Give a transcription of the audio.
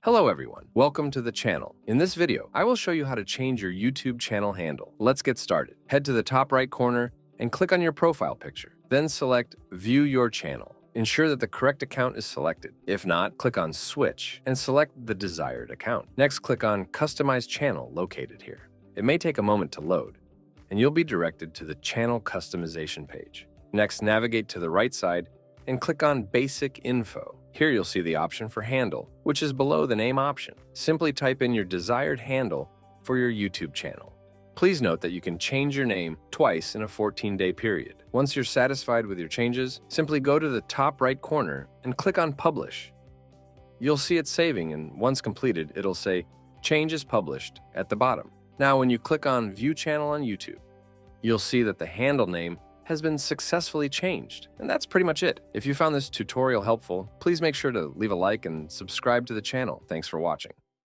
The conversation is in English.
Hello everyone, welcome to the channel. In this video, I will show you how to change your YouTube channel handle. Let's get started. Head to the top right corner and click on your profile picture. Then select View Your Channel. Ensure that the correct account is selected. If not, click on Switch and select the desired account. Next, click on Customize Channel located here. It may take a moment to load, and you'll be directed to the channel customization page. Next, navigate to the right side and click on Basic Info. Here you'll see the option for handle, which is below the name option. Simply type in your desired handle for your YouTube channel. Please note that you can change your name twice in a 14-day period. Once you're satisfied with your changes, simply go to the top right corner and click on Publish. You'll see it saving, and once completed, it'll say Change is published at the bottom. Now, when you click on View Channel on YouTube, you'll see that the handle name has been successfully changed. And that's pretty much it. If you found this tutorial helpful, please make sure to leave a like and subscribe to the channel. Thanks for watching.